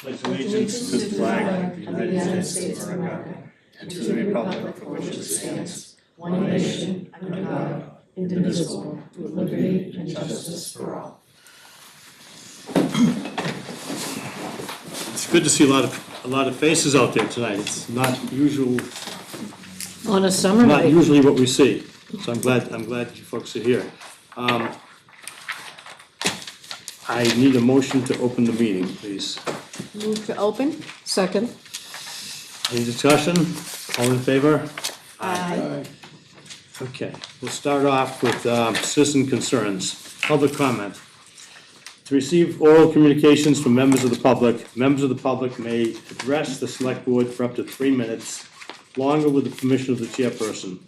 pledge allegiance to the flag of the United States of America and to the republic for which it stands, one nation, under God, indivisible, with liberty and justice for all. It's good to see a lot of faces out there tonight. It's not usual, On a summer not night. usually what we see. So I'm glad you folks are here. I need a motion to open the meeting, please. Move to open? Second. Any discussion? All in favor? Aye. Okay, we'll start off with citizen concerns, public comment. To receive oral communications from members of the public may address the select board for up to 3 minutes, longer with the permission of the chairperson.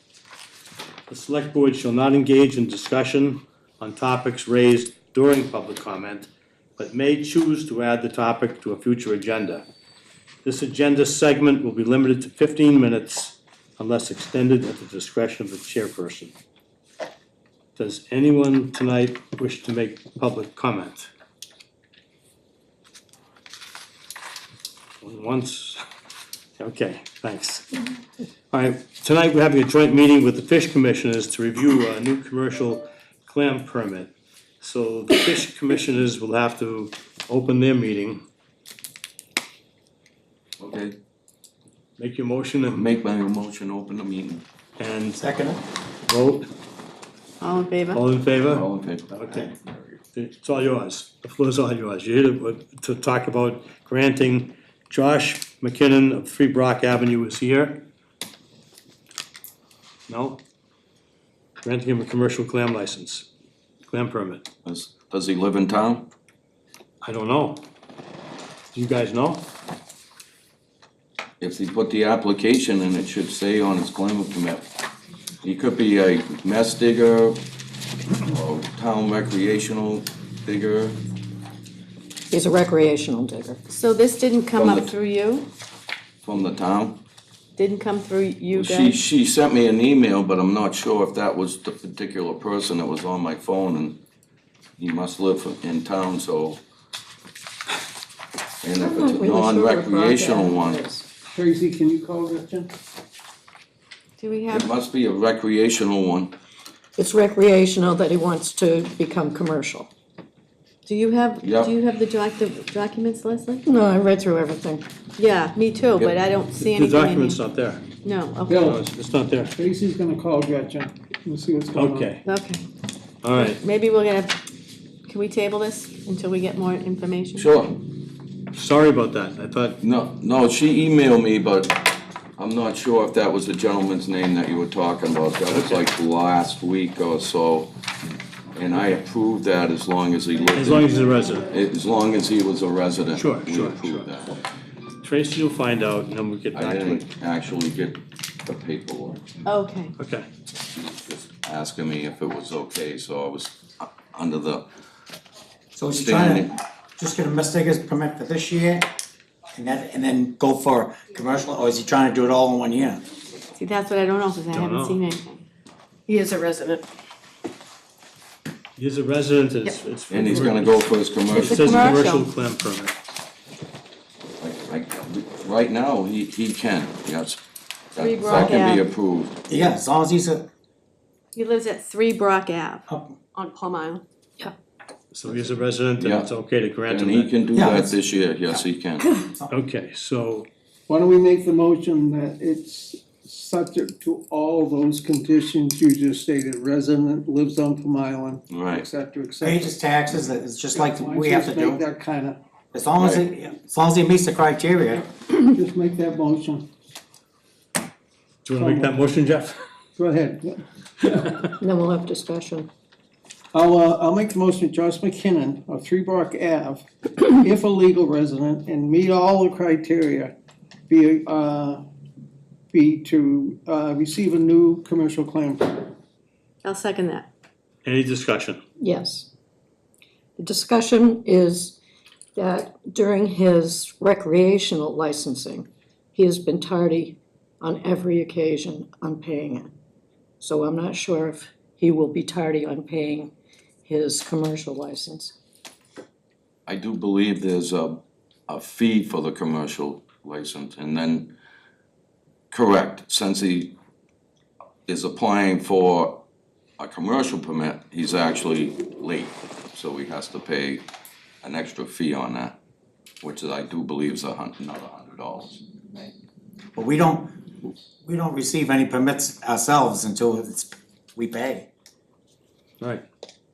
The select board shall not engage in discussion on topics raised during public comment, but may choose to add the topic to a future agenda. This agenda segment will be limited to 15 minutes unless extended at the discretion of the chairperson. Does anyone tonight wish to make public comment? Once? Okay, thanks. All right, tonight we're having a joint meeting with the fish commissioners to review a new commercial clam permit. So the fish commissioners will have to open their meeting, Okay, make your motion make my motion, open the meeting. and Second. vote. All in favor? All in favor? All in favor? Okay. It's all yours. The floor's all yours. You're here to talk about granting Josh McKinnon of 3 Brock Avenue is here. No? Granting him a commercial clam license, clam permit. Does he live in town? I don't know. Do you guys know? If he put the application in, it should say on his clam permit. He could be a mess digger, or town recreational digger. He's a recreational digger. So this didn't come From up the- through you? From the town? Didn't come through you She, guys? she sent me an email, but I'm not sure if that was the particular person that was on my phone, and he must live in town, so. And if it's a non-recreational one, Tracy, can you call Gretchen? Do we it have, must be a recreational one. It's recreational that he wants to become commercial. do you have Yep. the documents, Leslie? No, I read through everything. Yeah, me too, but I don't see The anything in document's here. not there. No, No, okay, Bill. it's not there. Tracy's gonna call Gretchen. We'll see what's going on. Okay, okay. all right. Maybe can we table this until we get more information? Sure. Sorry about that. I thought, No, she emailed me, but I'm not sure if that was the gentleman's name that you were talking about. That was like last week or so. And I approved that as long as he lived. as long as he's a resident. As long as he was a resident. Sure, we sure, approved sure. that. Tracy will find out and then we'll get I back to it. didn't actually get the paperwork. Okay, Okay, She was just asking me if it was okay, so I was under the So is he trying standing. to just get a mess digger's permit for this year? And then go for commercial, or is he trying to do it all in 1 year? see, that's what I don't know, because I Don't haven't know. seen anything. He is a resident. he's a resident and it's. And he's gonna go for his It commercial. says commercial. commercial clam permit. Right now, he can, yes. Three That Brock can be Ave. approved. Yeah, as long as he's He lives at 3 Brock Ave. Oh. On Plum Island. So he's a resident and Yeah. it's okay to grant And him he can do Yeah, that that's- this year, yes, he can. Okay, so, Why don't we make the motion that it's subject to all those conditions you just stated, resident, lives on Plum Island, et Right, cetera, et pays cetera. his taxes, it's just like Why don't we you have to just make do. that kinda, As long as he meets the criteria. just make that motion. do you wanna make that motion, Jeff? Go ahead. Then we'll have discussion. I'll make the motion, Josh McKinnon of 3 Brock Ave, if a legal resident and meet all the criteria, be to receive a new commercial clam permit. I'll second that. Any discussion? Yes. The discussion is that during his recreational licensing, he has been tardy on every occasion on paying it. So I'm not sure if he will be tardy on paying his commercial license. I do believe there's a a fee for the commercial license, and then, correct, since he is applying for a commercial permit, he's actually late, so he has to pay an extra fee on that, which I do believe is another $100. But we don't receive any permits ourselves until we pay. Right.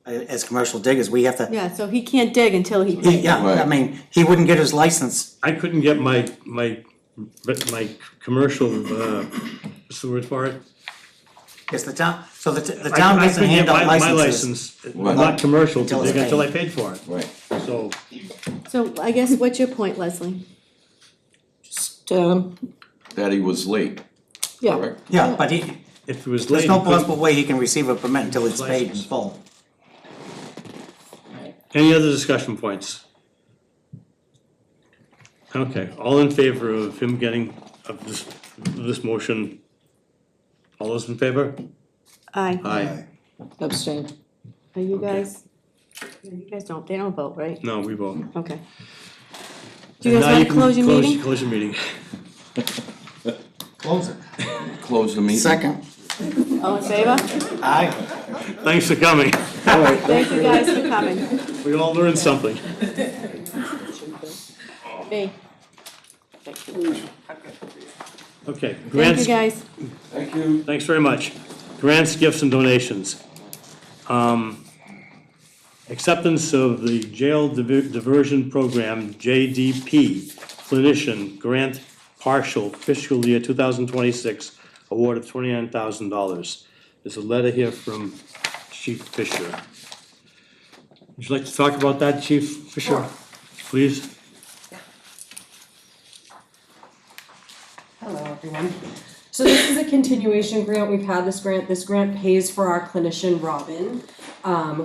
As commercial diggers, we have to, Yeah, so he can't dig until he pays. yeah, I Right. mean, he wouldn't get his license. I couldn't get my commercial, what's the word for it? It's the town, so the I town doesn't couldn't hand get out my licenses. license, not commercial, to Until it's dig until I paid. paid for it, Right. so. So I guess, what's your point, Leslie? Just, That he was late, yeah, correct? Yeah, but If it was there's late, no he couldn't- possible way he can receive a permit until it's paid in License. full. Any other discussion points? Okay, all in favor of him getting, of this motion? All those in favor? Aye. Aye. abstain. Are you guys, you guys don't, they don't vote, right? No, we vote. Okay. Do you And guys now wanna can close your meeting? Close your meeting. Close it. Close the meeting. Second. All in favor? Aye. Thanks for coming. Thank you guys for coming. We all learned something. Me. Okay, Thank grants. you, guys. Thank you. Thanks very much. Grants, gifts, and donations. Acceptance of the Jail Diversion Program, JDP, clinician grant partial fiscal year 2026, award of $29,000. There's a letter here from Chief Fisher. Would you like to talk about that, Chief Fisher? Please? Hello, everyone. So this is a continuation grant. We've had this grant. This grant pays for our clinician, Robin,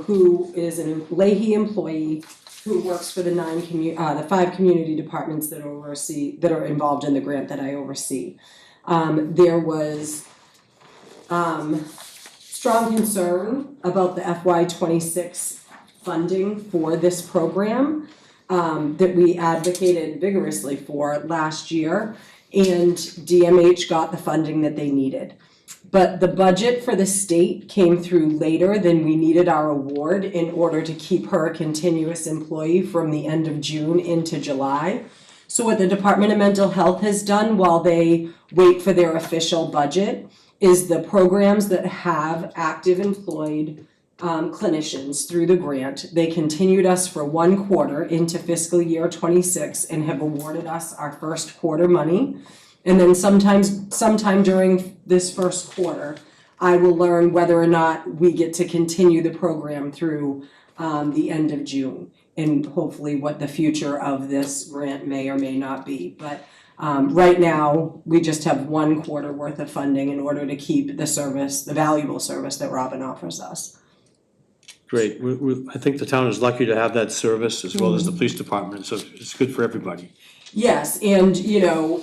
who is a Leahy employee who works for the the 5 community departments that are involved in the grant that I oversee. There was strong concern about the FY26 funding for this program that we advocated vigorously for last year. And DMH got the funding that they needed. But the budget for the state came through later than we needed our award in order to keep her a continuous employee from the end of June into July. So what the Department of Mental Health has done while they wait for their official budget is the programs that have active employed clinicians through the grant. They continued us for 1 quarter into fiscal year 26 and have awarded us our first quarter money. And then sometime during this first quarter, I will learn whether or not we get to continue the program through the end of June. And hopefully what the future of this grant may or may not be. But right now, we just have 1 quarter worth of funding in order to keep the service, the valuable service that Robin offers us. Great. I think the town is lucky to have that service as well as the police department, so it's good for everybody. Yes, and you know,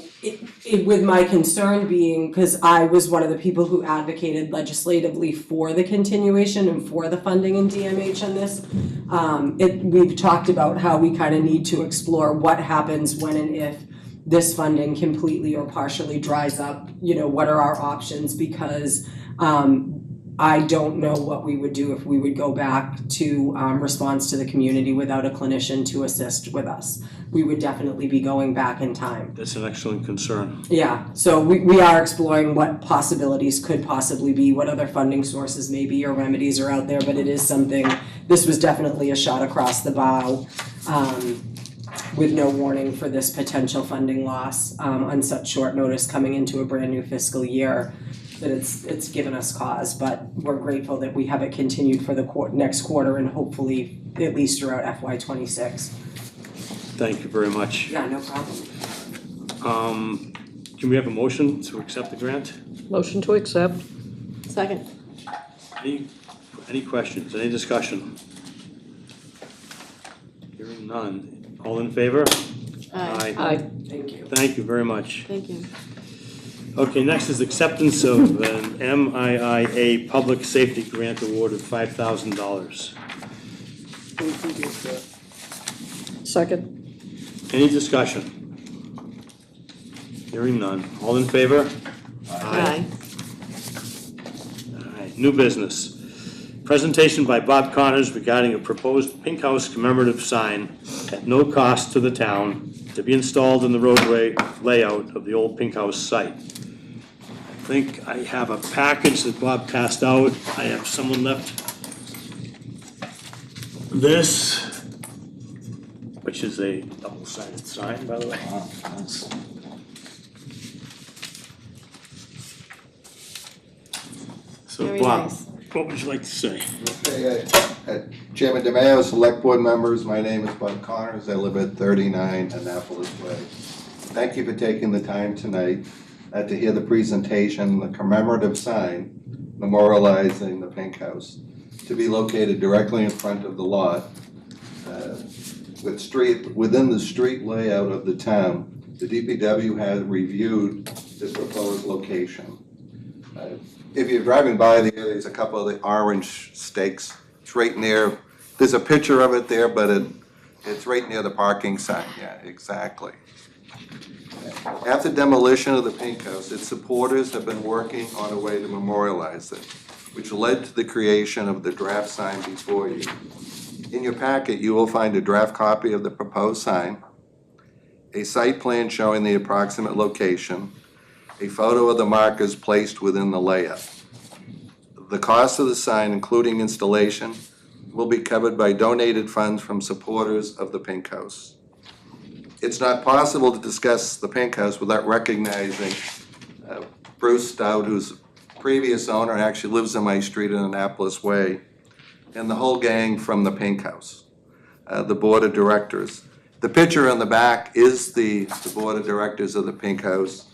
with my concern being, because I was one of the people who advocated legislatively for the continuation and for the funding in DMH on this. We've talked about how we kind of need to explore what happens when and if this funding completely or partially dries up. You know, what are our options? Because I don't know what we would do if we would go back to response to the community without a clinician to assist with us. We would definitely be going back in time. That's an excellent concern. Yeah, so we are exploring what possibilities could possibly be, what other funding sources may be or remedies are out there, but it is something, this was definitely a shot across the bow with no warning for this potential funding loss on such short notice coming into a brand new fiscal year. That it's given us cause, but we're grateful that we have it continued for the next quarter and hopefully at least throughout FY26. Thank you very much. Yeah, no problem. Can we have a motion to accept the grant? Motion to accept. Second. Any questions, any discussion? Hearing none. All in favor? Aye. Aye. Thank you. Thank you very much. Thank you. Okay, next is acceptance of an MIIA Public Safety Grant Award of $5,000. Second. Any discussion? Hearing none. All in favor? Aye. Alright, new business. Presentation by Bob Connors regarding a proposed Pink House commemorative sign at no cost to the town to be installed in the roadway layout of the old Pink House site. I think I have a package that Bob passed out. I have someone left this, which is a double-sided sign, by the way. Wow, nice. So Very Bob, nice. what would you like to say? Okay, Chairman DeMayo, Select Board members, my name is Bob Connors, I live at 39 Annapolis Way. Thank you for taking the time tonight to hear the presentation, the commemorative sign memorializing the Pink House to be located directly in front of the lot within the street layout of the town. The DPW has reviewed this proposed location. If you're driving by there, there's a couple of the orange stakes. It's right near, there's a picture of it there, but it's right near the parking sign, yeah, exactly. After demolition of the Pink House, its supporters have been working on a way to memorialize it, which led to the creation of the draft sign before you. In your packet, you will find a draft copy of the proposed sign, a site plan showing the approximate location, a photo of the markers placed within the layout. The cost of the sign, including installation, will be covered by donated funds from supporters of the Pink House. It's not possible to discuss the Pink House without recognizing Bruce Stout, who's previous owner, actually lives on my street in Annapolis Way, and the whole gang from the Pink House, the board of directors. The picture on the back is the board of directors of the Pink House.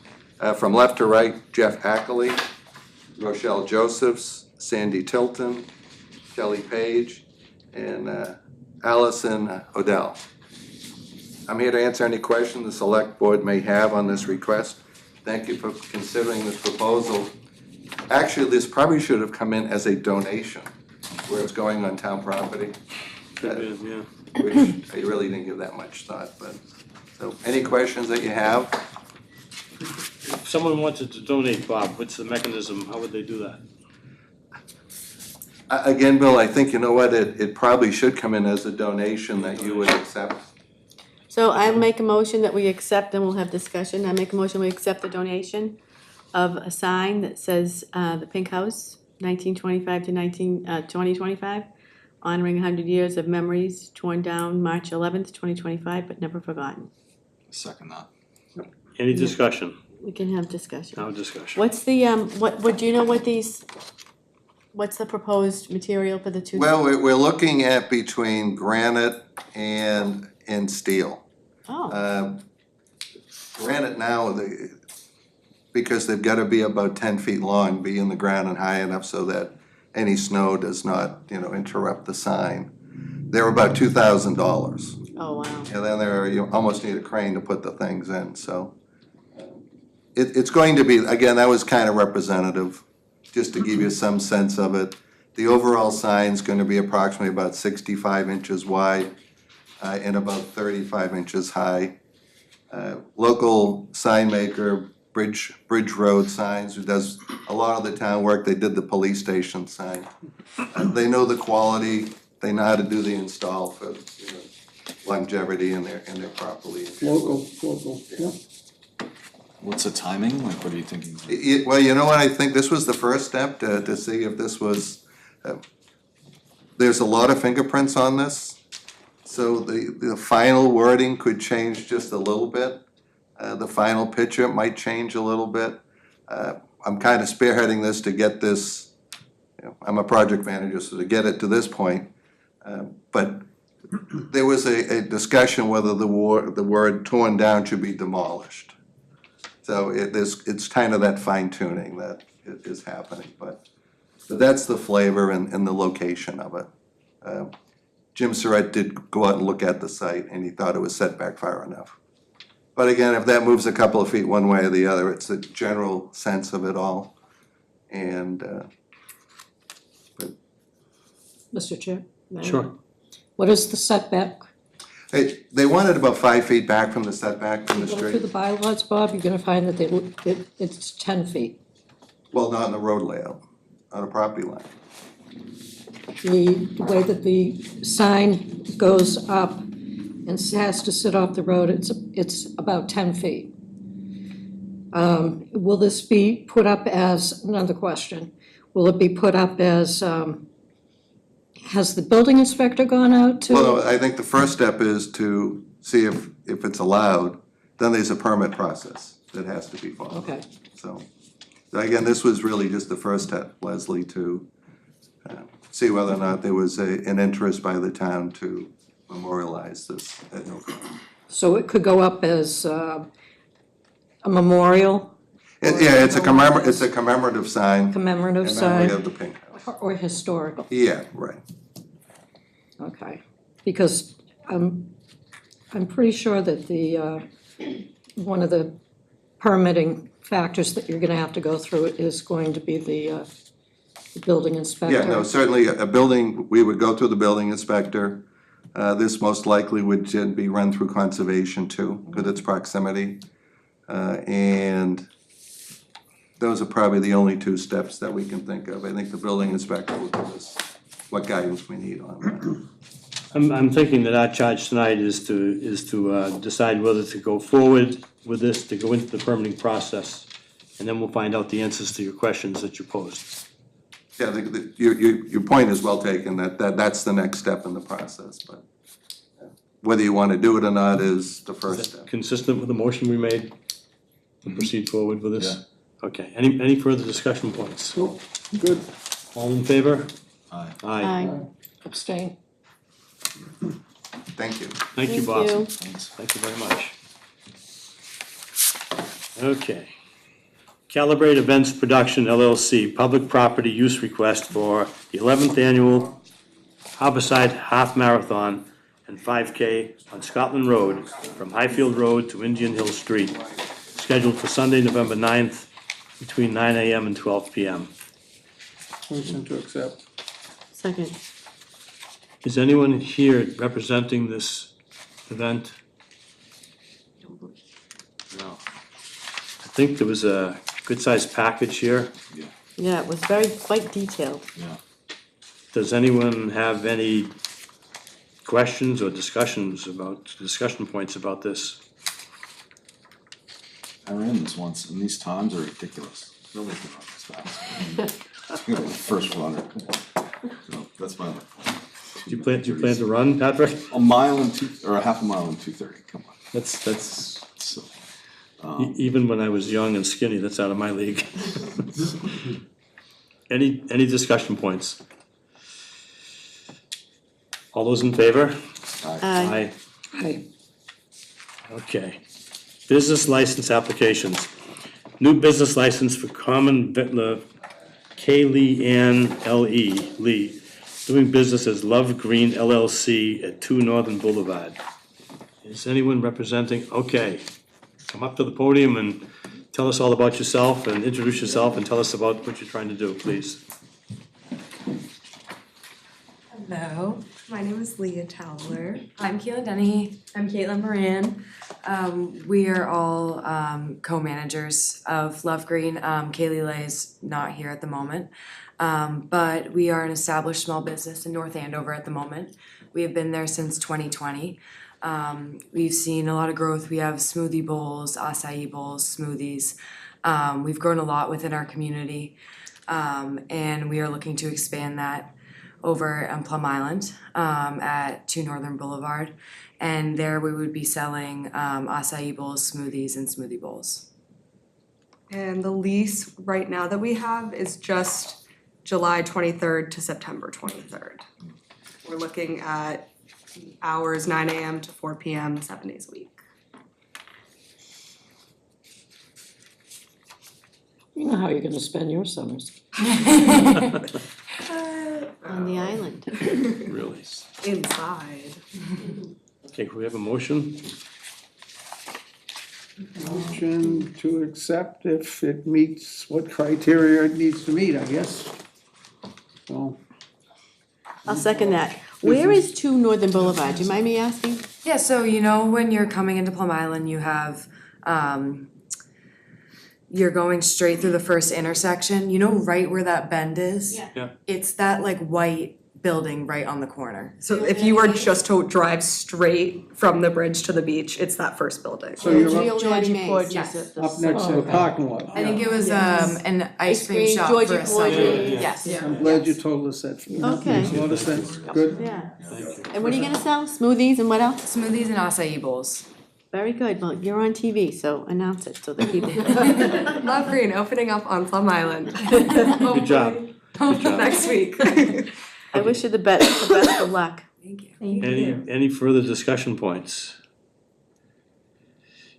From left to right, Jeff Ackley, Rochelle Josephs, Sandy Tilton, Kelly Page, and Allison Odell. I'm here to answer any questions the select board may have on this request. Thank you for considering this proposal. Actually, this probably should have come in as a donation, where it's going on town property, Yeah. which I really didn't give that much thought, but, so, any questions that you have? If someone wanted to donate, Bob, what's the mechanism? How would they do that? Again, Bill, I think, you know what, it probably should come in as a donation that you would accept. So I make a motion that we accept, and we'll have discussion. I make a motion we accept the donation of a sign that says, the Pink House, 1925 to 2025, honoring 100 years of memories torn down March 11th, 2025, but never forgotten. Second that. Any discussion? We can have discussion. No discussion. What's the, what, do you know what these, what's the proposed material for the two? Well, we're looking at between granite and steel. Oh, Granite now, because they've gotta be about 10 feet long, be in the ground and high enough so that any snow does not, interrupt the sign. They're about $2,000. oh, wow. And then you almost need a crane to put the things in, so. It's going to be, again, that was kind of representative, just to give you some sense of it. The overall sign's gonna be approximately about 65 inches wide and about 35 inches high. Local sign maker, Bridge Road Signs, who does a lot of the town work, they did the police station sign. They know the quality, they know how to do the install for longevity and they're properly. Local, yeah. What's the timing? Like, what are you thinking? Well, you know what, I think this was the first step to see if this was, there's a lot of fingerprints on this. So the final wording could change just a little bit. The final picture might change a little bit. I'm kind of spearheading this to get this, I'm a project manager, so to get it to this point. But there was a discussion whether the word torn down should be demolished. So it's kind of that fine tuning that is happening, but that's the flavor and the location of it. Jim Surratt did go out and look at the site and he thought it was set back far enough. But again, if that moves a couple of feet one way or the other, it's the general sense of it all. And, Mr. Chair? may I? Sure. What is the setback? Hey, they wanted about 5 feet back from the setback from the Go through the street. bylaws, Bob, you're gonna find that it's 10 feet. Well, not in the road layout, on a property line. The way that the sign goes up and has to sit off the road, it's about 10 feet. Will this be put up as, another question, will it be put up as, has the building inspector gone out to? Well, I think the first step is to see if it's allowed, then there's a permit process that has to be followed. Okay, So, again, this was really just the first step, Leslie, to see whether or not there was an interest by the town to memorialize this at no cost. so it could go up as a memorial, Yeah, it's a commemorative sign, commemorative in memory sign, of the Pink House. or historical? Yeah, right. Okay, because I'm pretty sure that the, one of the permitting factors that you're gonna have to go through is going to be the building inspector. Yeah, no, certainly a building, we would go through the building inspector. This most likely would be run through conservation too, because it's proximity. And those are probably the only 2 steps that we can think of. I think the building inspector will give us what guidance we need on that. I'm thinking that our charge tonight is to decide whether to go forward with this, to go into the permitting process, and then we'll find out the answers to your questions that you posed. Yeah, your point is well taken, that's the next step in the process, but whether you wanna do it or not is the first step. Consistent with the motion we made to proceed forward with this? Okay, any further discussion points? Good. All in favor? Aye. Aye. Abstain. Thank you. Thank you, Thank Bob. you. Thank you very much. Okay. Calibrate Events Production LLC, public property use request for the 11th Annual Harborside Half Marathon and 5K on Scotland Road from Highfield Road to Indian Hill Street, scheduled for Sunday, November 9th, between 9 AM and 12 PM. Motion to accept. Second. Is anyone here representing this event? No. I think there was a good-sized package here. Yeah, it was quite detailed. Yeah. Does anyone have any questions or discussion points about this? I ran this once, and these times are ridiculous. Nobody can run this fast. I'm the first runner. So that's my. Do you plan to run, Patrick? A mile and or a half a mile in 2:30, come on. That's, So, even when I was young and skinny, that's out of my league. Any discussion points? All those in favor? Aye. Aye. Okay. Business license applications. New business license for Common Vitla K. Lee Ann L.E. Lee, doing business as Love Green LLC at 2 Northern Boulevard. Is anyone representing? Okay. Come up to the podium and tell us all about yourself and introduce yourself and tell us about what you're trying to do, please. Hello, my name is Leah Towler. I'm Keelan Dennehy. I'm Caitlin Moran. We are all co-managers of Love Green. Kaylee Lay is not here at the moment, but we are an established small business in North Andover at the moment. We have been there since 2020. We've seen a lot of growth. We have smoothie bowls, acai bowls, smoothies. We've grown a lot within our community, and we are looking to expand that over on Plum Island at 2 Northern Boulevard. And there we would be selling acai bowls, smoothies, and smoothie bowls. And the lease right now that we have is just July 23rd to September 23rd. We're looking at hours 9 AM to 4 PM, 7 days a week. You know how you're gonna spend your summers. On the island. Really? Inside. Okay, can we have a motion? Motion to accept if it meets what criteria it needs to meet, I guess. So, I'll second that. Where is 2 Northern Boulevard? Do you mind me asking? Yeah, so you know when you're coming into Plum Island, you have you're going straight through the first intersection, you know right where that bend is? Yeah. Yeah. It's that like white building right on the corner. So if you were just to drive straight from the bridge to the beach, it's that first building. So you're Georgie up, Porgy yes. is at the. up next to the parking lot. I think it was Yes. an ice cream cream, shop Georgie for a Porgy. Sunday. Yeah. Yes. I'm glad you told us that. Okay. Makes a lot of sense, good. Yeah. And what are you gonna sell? Smoothies and what else? Smoothies and acai bowls. Very good. Well, you're on TV, so announce it so that people. Love Green opening up on Plum Island. Good job. Good job. Next week. I wish you the best of luck. Thank you. Any further discussion points?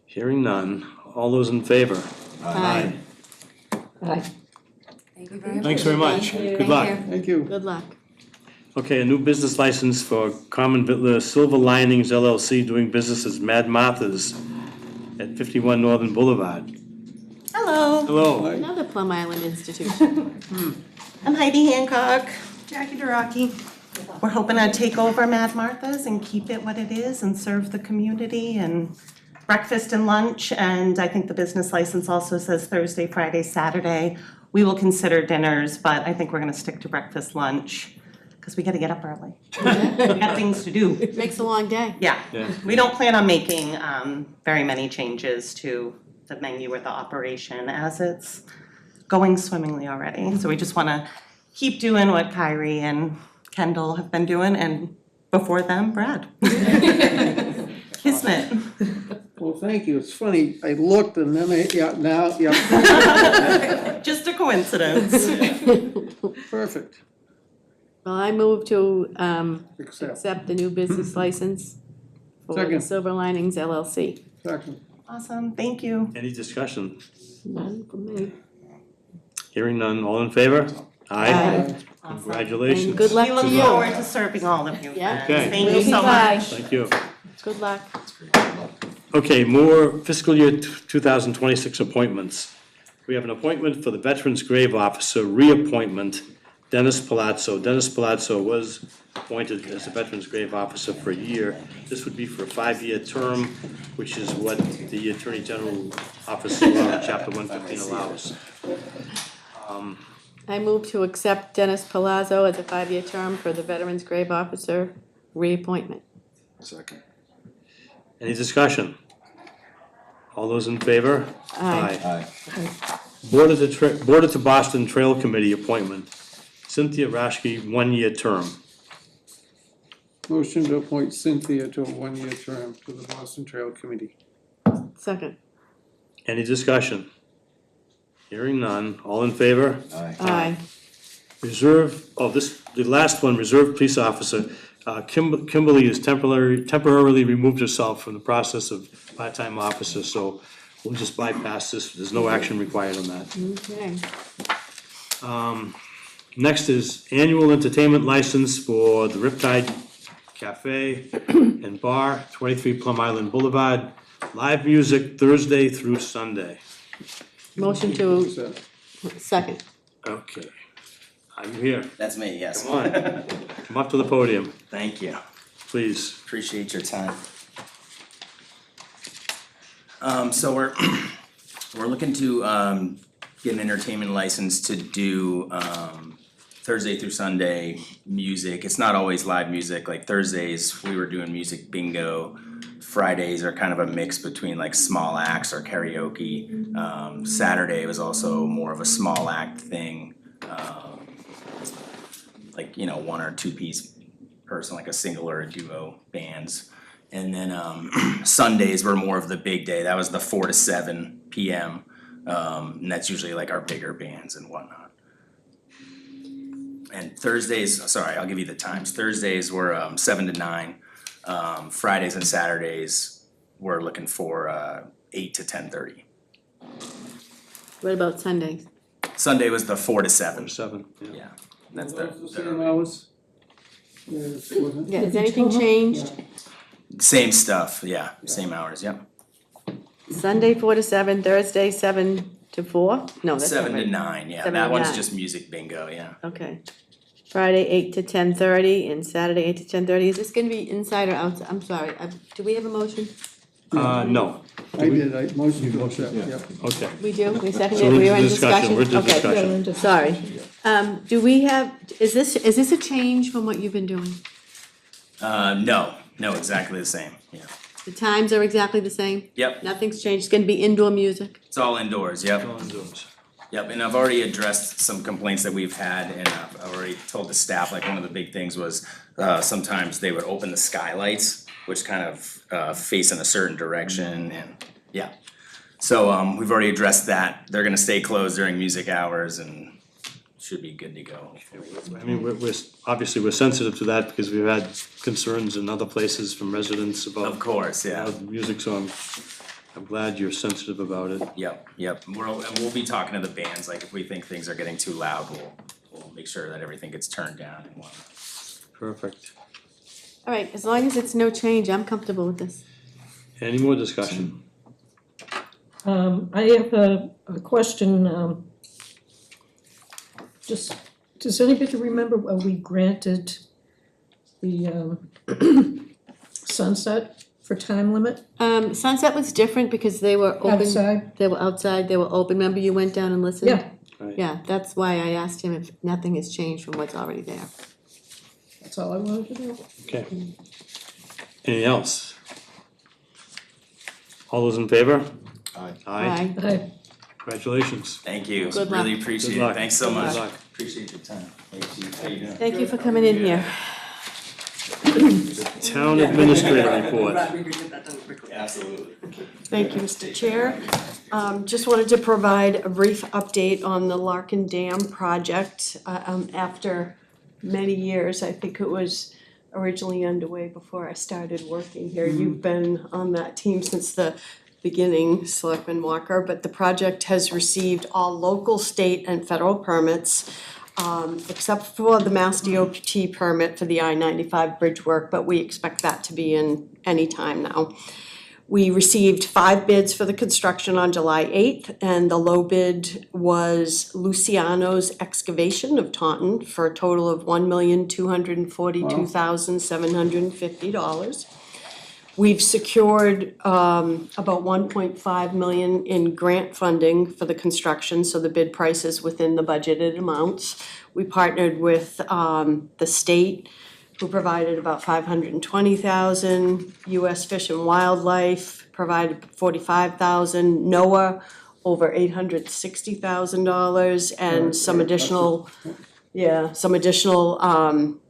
Hearing none, all those in favor? Aye. Aye. Thank you very much. Thanks very much, good luck. Thank you. Good luck. Okay, a new business license for Common Vittler Silver Linings LLC doing business as Mad Martha's at 51 Northern Boulevard. Hello, Hello. Another Plum Island institution. I'm Heidi Hancock, Jackie Duraki. We're hoping to take over Mad Martha's and keep it what it is and serve the community and breakfast and lunch. And I think the business license also says Thursday, Friday, Saturday. We will consider dinners, but I think we're gonna stick to breakfast, lunch, because we gotta get up early. We got things to do. Makes a long day. Yeah, Yeah. we don't plan on making very many changes to the menu or the operation as it's going swimmingly already. So we just wanna keep doing what Kyrie and Kendall have been doing, and before them, Brad. Kismet. Well, thank you, it's funny, I looked and then yeah, Just a coincidence. perfect, Well, I move to accept, accept the new business license for the Second. Silver Linings LLC. second. Awesome, thank you. Any discussion? None for me. Hearing none, all in favor? Aye. Congratulations. And good luck We to look you. forward to serving all of you. Yeah. Okay. Thank We'll you be so by. much. Thank you. Good luck. Okay, more fiscal year 2026 appointments. We have an appointment for the Veterans Grave Officer, reappointment, Dennis Palazzo. Dennis Palazzo was appointed as a Veterans Grave Officer for a year. This would be for a 5-year term, which is what the Attorney General Office law, Chapter 115 allows. I move to accept Dennis Palazzo as a 5-year term for the Veterans Grave Officer reappointment. Second. Any discussion? All those in favor? Aye. Aye. Board of the Boston Trail Committee appointment, Cynthia Rashke, 1-year term. Motion to appoint Cynthia to a 1-year term to the Boston Trail Committee. Second. Any discussion? Hearing none, all in favor? Aye. Aye. The last one, Reserve Police Officer, Kimberly has temporarily removed herself from the process of part-time officer, so we'll just bypass this, there's no action required on that. Okay. Next is annual entertainment license for the Riptide Cafe and Bar, 23 Plum Island Boulevard, live music Thursday through Sunday. Motion to, Accept. second. Okay, I'm here, That's me, yes. come on, come up to the podium, Thank you. please. Appreciate your time. So we're looking to get an entertainment license to do Thursday through Sunday music. It's not always live music, like Thursdays, we were doing music bingo. Fridays are kind of a mix between like small acts or karaoke. Saturday was also more of a small act thing. Like, you know, 1 or 2 piece person, like a single or a duo bands. And then Sundays were more of the big day. That was the 4 to 7 p.m. And that's usually like our bigger bands and whatnot. And Thursdays, sorry, I'll give you the times. Thursdays were 7 to 9. Fridays and Saturdays, we're looking for 8 to 10:30. What about Sundays? Sunday was the 4 to 7. 7, yeah. Yeah, that's Those the the same hours? Yes, wasn't it? Yeah, has anything changed? same stuff, yeah, same hours, yep. Sunday 4 to 7, Thursday 7 to 4? No, that's not 7 to right. 9, yeah, 7 that to one's 9. just music bingo, yeah. Okay. Friday 8 to 10:30 and Saturday 8 to 10:30. Is this gonna be inside or outside? I'm sorry, do we have a motion? No, I did, I motion to accept, yeah. okay. We do, we second So it, we're we in are in discussion, discussion? we're in Okay, discussion. We're into- sorry. Do we have, is this a change from what you've been doing? No, exactly the same, yeah. The times are exactly the same? Yep, Nothing's changed, it's gonna be indoor music? it's all indoors, yep. All indoors. Yep, and I've already addressed some complaints that we've had, and I've already told the staff, like, one of the big things was, sometimes they would open the skylights, which kind of, face in a certain direction, and, yeah. So, we've already addressed that, they're gonna stay closed during music hours and should be good to go. I mean, we're obviously, we're sensitive to that because we've had concerns in other places from residents about. Of course, yeah. Music, so I'm glad you're sensitive about it. Yep, and we'll be talking to the bands, like, if we think things are getting too loud, we'll make sure that everything gets turned down and whatnot. Perfect. All right, as long as it's no change, I'm comfortable with this. Any more discussion? I have a question, just, does anybody remember when we granted the Sunset for time limit Sunset was different because they were open. outside? They were outside, they were open. Remember you went down and listened? Yeah. Right. Yeah, that's why I asked him if nothing has changed from what's already there. That's all I wanted to know. Okay. Anything else? All those in favor? Aye. Aye. Aye. Congratulations. Thank you, Good luck. really appreciate Good it, luck. thanks so Good much. luck. Appreciate your time. Thank you, how you doing? Thank you for coming in here. Town administrator report. Absolutely. Thank you, Mr. Chair. Just wanted to provide a brief update on the Larkin Dam project. After many years, I think it was originally underway before I started working here. You've been on that team since the beginning, Selectman Walker, but the project has received all local, state, and federal permits, except for the Mass DOT permit for the I-95 bridge work, but we expect that to be in any time now. We received 5 bids for the construction on July 8th, and the low bid was Luciano's Excavation of Taunton for a total of $1,242,750. We've secured about 1.5 million in grant funding for the construction, so the bid price is within the budgeted amounts. We partnered with the state, who provided about 520,000, US Fish and Wildlife provided 45,000, NOAA over $860,000, and some additional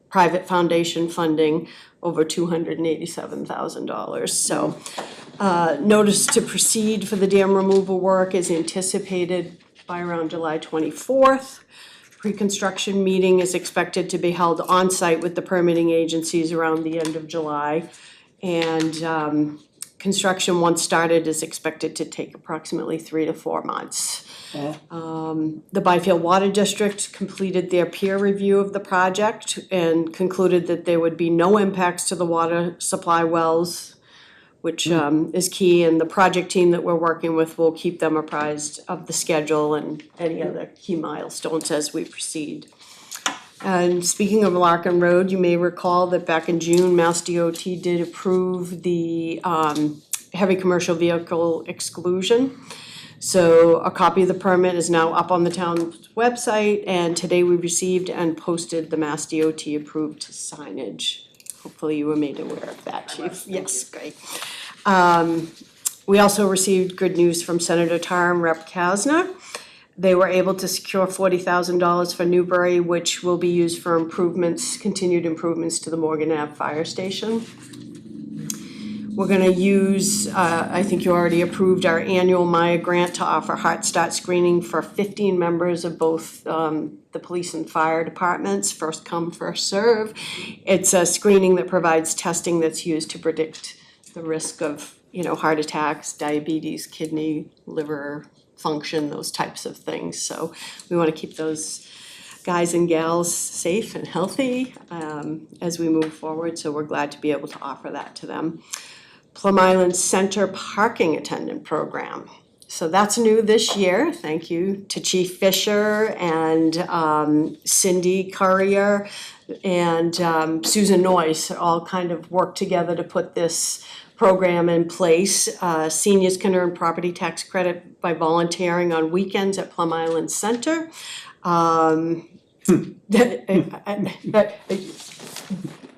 private foundation funding over $287,000. So notice to proceed for the dam removal work is anticipated by around July 24th. Pre-construction meeting is expected to be held on-site with the permitting agencies around the end of July. And construction, once started, is expected to take approximately 3 to 4 months. The Byfield Water District completed their peer review of the project and concluded that there would be no impacts to the water supply wells, which is key, and the project team that we're working with will keep them apprised of the schedule and any other key milestones as we proceed. And speaking of Larkin Road, you may recall that back in June, Mass DOT did approve the heavy commercial vehicle exclusion. So a copy of the permit is now up on the town's website, and today we received and posted the Mass DOT approved signage. Hopefully you were made aware of that, Chief. Yes, great. We also received good news from Senator Tar and Rep. Kasner. They were able to secure $40,000 for Newbury, which will be used for improvements, continued improvements to the Morgan Ave Fire Station. We're gonna use, I think you already approved our annual Maya grant to offer Heart Start screening for 15 members of both the police and fire departments, first come, first serve. It's a screening that provides testing that's used to predict the risk of, heart attacks, diabetes, kidney, liver function, those types of things. So we wanna keep those guys and gals safe and healthy as we move forward, so we're glad to be able to offer that to them. Plum Island Center Parking Attendant Program. So that's new this year. Thank you to Chief Fisher and Cindy Currier and Susan Noyce all kind of worked together to put this program in place. Seniors can earn property tax credit by volunteering on weekends at Plum Island Center.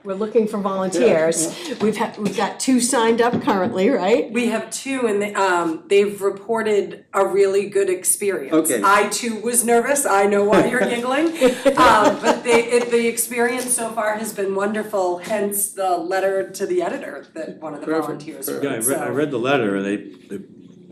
We're looking for volunteers. We've got 2 signed up currently, right? We have 2 and they've reported a really good experience. Okay. I too was nervous, I know why you're giggling. But the experience so far has been wonderful, hence the letter to the editor that one of the Perfect. volunteers Perfect. wrote, Yeah, I read the letter and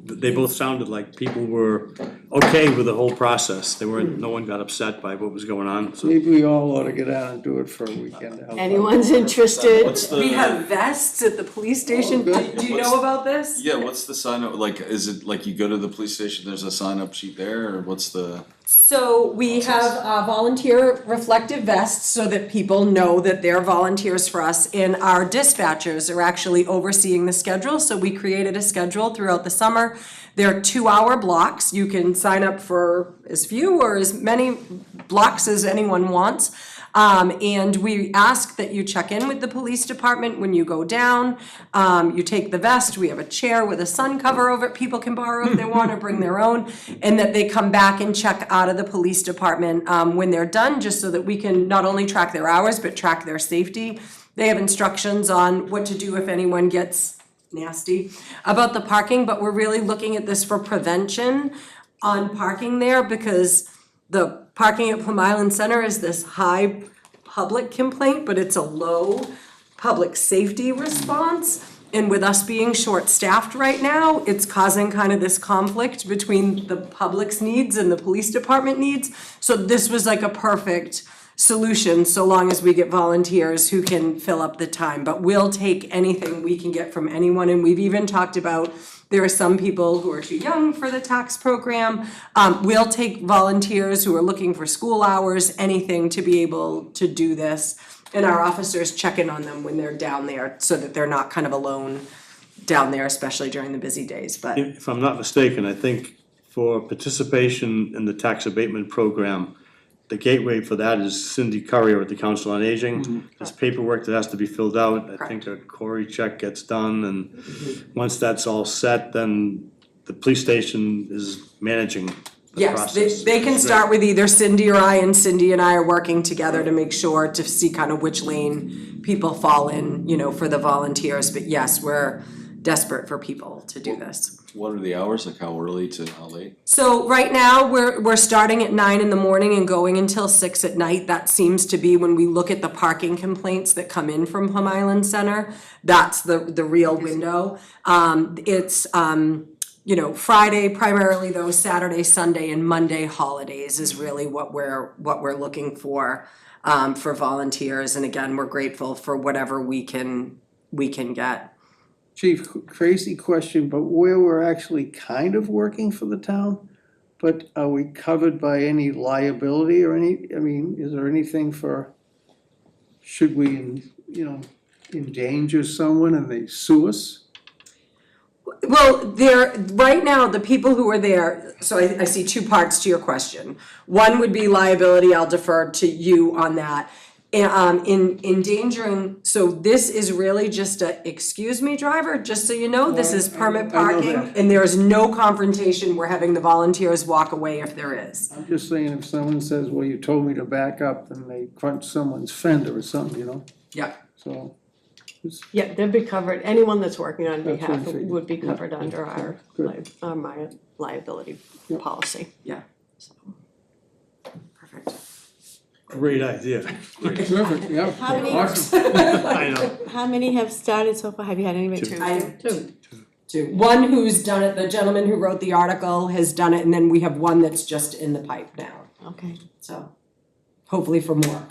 they both sounded like people were okay with the whole process. They weren't, no one got upset by what was going on, so. Maybe we all ought to get out and do it for a weekend. to help out. Anyone's interested? We have vests at the police station, do you know about this? Yeah, what's the sign up, like, is it like you go to the police station, there's a sign up sheet there, or what's the? So we have volunteer reflective vests so that people know that they're volunteers for us, and our dispatchers are actually overseeing the schedule, so we created a schedule throughout the summer. They're 2-hour blocks, you can sign up for as few or as many blocks as anyone wants. And we ask that you check in with the police department when you go down. You take the vest, we have a chair with a sun cover over it, people can borrow if they want or bring their own. And that they come back and check out of the police department when they're done, just so that we can not only track their hours, but track their safety. They have instructions on what to do if anyone gets nasty about the parking, but we're really looking at this for prevention on parking there, because the parking at Plum Island Center is this high public complaint, but it's a low public safety response. And with us being short-staffed right now, it's causing kind of this conflict between the public's needs and the police department needs. So this was like a perfect solution, so long as we get volunteers who can fill up the time. But we'll take anything we can get from anyone, and we've even talked about, there are some people who are too young for the tax program. We'll take volunteers who are looking for school hours, anything to be able to do this. And our officers check in on them when they're down there, so that they're not kind of alone down there, especially during the busy days, but. If I'm not mistaken, I think for participation in the tax abatement program, the gateway for that is Cindy Currier at the Council on Aging. There's paperwork that has to be filled out. I think a Cory check gets done, and once that's all set, then the police station is managing the process. Yes, they can start with either Cindy or I, and Cindy and I are working together to make sure to see kind of which lane people fall in, you know, for the volunteers. But yes, we're desperate for people to do this. What are the hours, like how early to how late? So right now, we're starting at 9 in the morning and going until 6 at night. That seems to be, when we look at the parking complaints that come in from Plum Island Center, that's the real window. It's you know, Friday primarily, though, Saturday, Sunday, and Monday holidays is really what we're looking for volunteers. And again, we're grateful for whatever we can get. Chief, crazy question, but where we're actually kind of working for the town, but are we covered by any liability or any, I mean, is there anything for, should we, you know, endanger someone and they sue us? Well, right now, the people who are there, so I see 2 parts to your question. One would be liability, I'll defer to you on that. In endangering, so this is really just a, excuse me, driver, just so you know, this is permit I know parking, that. and there is no confrontation, we're having the volunteers walk away if there is. I'm just saying, if someone says, well, you told me to back up, and they crunch someone's fender or something, you know, Yeah. so. Yeah, they'd be covered, anyone that's working on That's what behalf I figured. would be Yeah. covered under our Good. my liability policy. Yeah. Perfect. Great idea. Terrific, yeah, How many- awesome. I know. How many have started so far? Have you had anybody? Two. I have 2. One who's done it, the gentleman who wrote the article has done it, and then we have one that's just in the pipe now, Okay. so hopefully for more.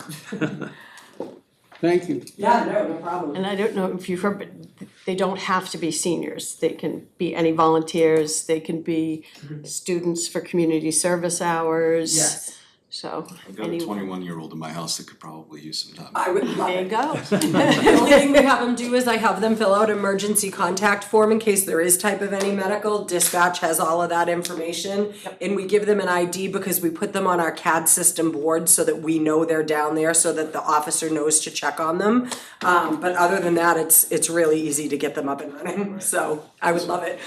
Thank you. Yeah, no problem. And I don't know if you've heard, but they don't have to be seniors. They can be any volunteers, they can be students for community service hours. Yes. so. I've got a 21-year-old in my house that could probably use some time. I would love There you it. go. The only thing we have them do is I have them fill out emergency contact form in case there is type of any medical. Dispatch has all of that information. And we give them an ID because we put them on our CAD system board so that we know they're down there, so that the officer knows to check on them. But other than that, it's really easy to get them up and running, so I would love it.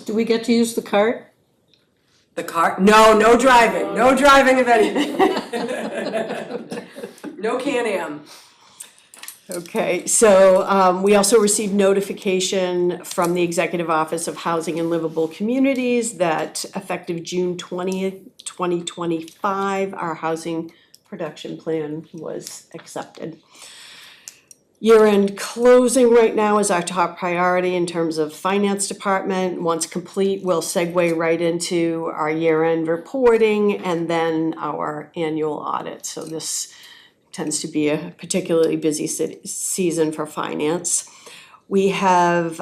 Do we get to use the cart? The car, no driving of anything. No Can-Am. Okay, so we also received notification from the Executive Office of Housing and Livable Communities that effective June 20th, 2025, our housing production plan was accepted. Year-end closing right now is our top priority in terms of finance department. Once complete, we'll segue right into our year-end reporting and then our annual audit. So this tends to be a particularly busy season for finance. We have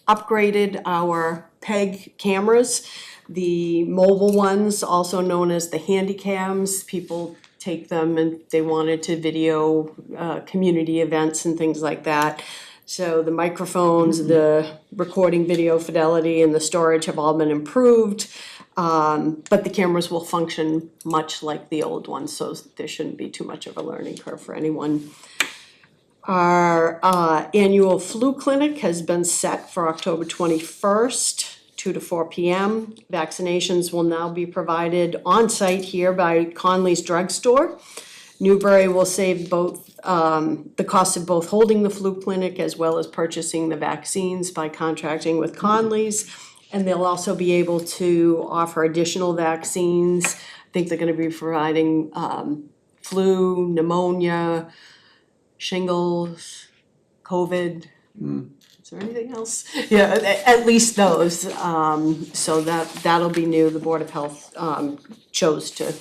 upgraded our PEG cameras, the mobile ones, also known as the handy cams. People take them and they wanted to video community events and things like that. So the microphones, the recording video fidelity and the storage have all been improved. But the cameras will function much like the old ones, so there shouldn't be too much of a learning curve for anyone. Our annual flu clinic has been set for October 21st. 2 to 4 p.m. Vaccinations will now be provided on-site here by Conley's Drug Store. Newbury will save both the cost of both holding the flu clinic as well as purchasing the vaccines by contracting with Conley's. And they'll also be able to offer additional vaccines. I think they're gonna be providing flu, pneumonia, shingles, COVID. Is there anything else? Yeah, at least those, so that'll be new. The Board of Health chose to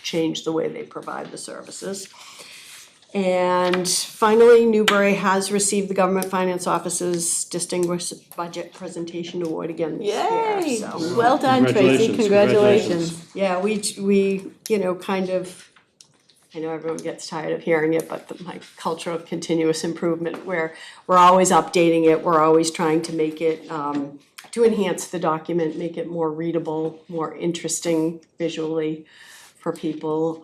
change the way they provide the services. And finally, Newbury has received the Government Finance Office's Distinguished Budget Presentation Award again this year, Yay, so. well done, Tracy, congratulations. Yeah, we, kind of, I know everyone gets tired of hearing it, but my culture of continuous improvement, where we're always updating it, we're always trying to make it, to enhance the document, make it more readable, more interesting visually for people.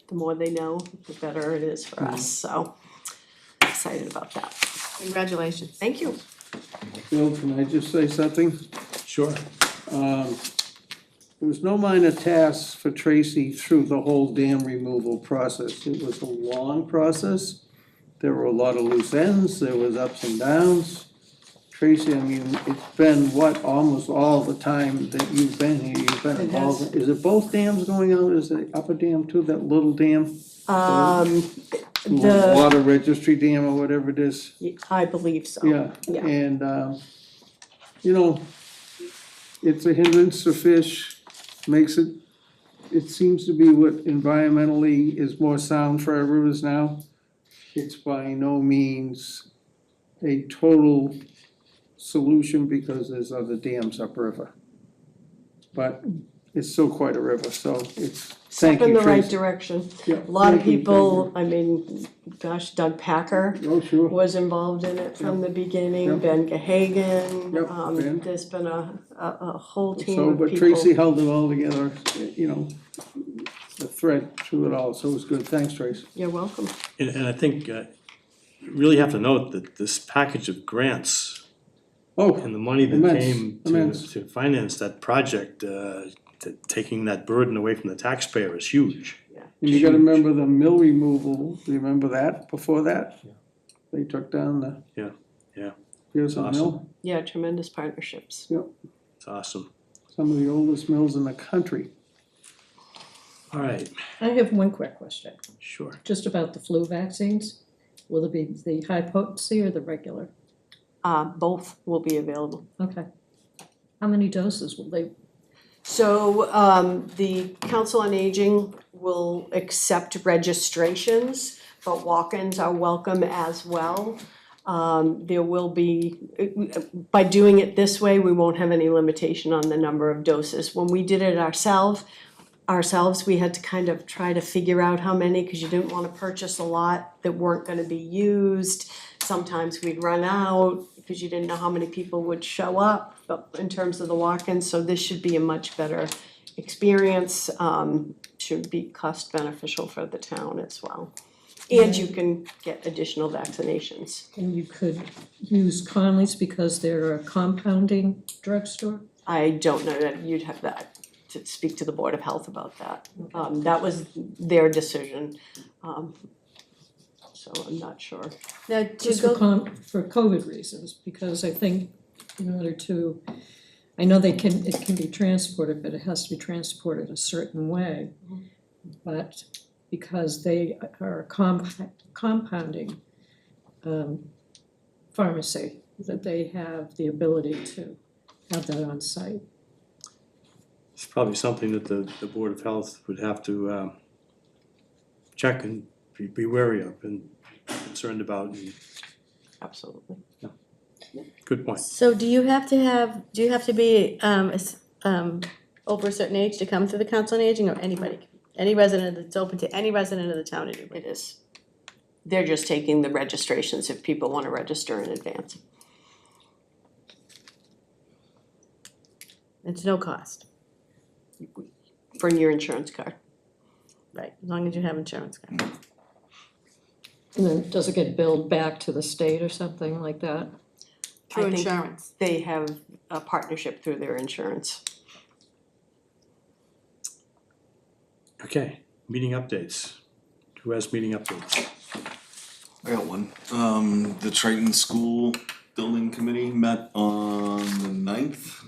The more they know, the better it is for us, so excited about that. Congratulations. Thank you. Bill, can I just say something? Sure. There was no minor tasks for Tracy through the whole dam removal process. It was a long process. There were a lot of loose ends, there was ups and downs. Tracy, I mean, it's been almost all the time that you've been here, you've been involved. Is it both dams going out? Is it upper dam too, that little dam? The, Water registry dam or whatever it is? I believe so. Yeah, Yeah. and, it's a hindrance to fish, makes it seems to be what environmentally is more sound for our rivers now. It's by no means a total solution because there's other dams upriver. But it's still quite a river, so it's, Step thank in you, the right Tracy. direction. Yeah, A lot of thank you, people, I mean, gosh, Doug Packer Oh, sure. was involved in it from the beginning, Yep. Ben Gahagan. Yep, Ben. There's been a whole team So, of but people. Tracy held it all together, the thread through it all, so it was good. Thanks, Tracy. You're welcome. And I think you really have to note that this package of grants Oh, and the money that immense, came immense. to finance that project, taking that burden away from the taxpayer is huge. And you gotta remember the mill removal, do you remember that, before that? They took down the. Yeah. Pearson Awesome. Mill, Yeah, tremendous partnerships. It's awesome. some of the oldest mills in the country. All right, I have one quick question, sure. just about the flu vaccines. Will it be the high potency or the regular? Both will be available. Okay. How many doses will they? So, the Council on Aging will accept registrations, but walk-ins are welcome as well. There will be, by doing it this way, we won't have any limitation on the number of doses. When we did it ourselves, ourselves, we had to kind of try to figure out how many, cause you didn't wanna purchase a lot that weren't gonna be used. Sometimes we'd run out, because you didn't know how many people would show up, but in terms of the walk-ins, so this should be a much better experience, should be cost beneficial for the town as well. And you can get additional vaccinations. And you could use Conley's because they're a compounding drugstore? I don't know that you'd have that, to speak to the Board of Health about that. That was their decision, so I'm not sure. Now, Just for COVID reasons, because I think in order to, I know it can be transported, but it has to be transported a certain way. But because they are a compounding pharmacy, that they have the ability to have that on site. It's probably something that the Board of Health would have to check and be wary of and concerned about. And Absolutely. good point. So do you have to be over a certain age to come to the Council on Aging, or anybody? Any resident, it's open to any resident of the town to do it? It is. They're just taking the registrations if people wanna register in advance. It's no cost, Bring your insurance card. right, as long as you have insurance. And then does it get billed back to the state or something like that? Through I think insurance. They have a partnership through their insurance. Okay, meeting updates. Who has meeting updates? I got one. The Triton School Building Committee met on the 9th.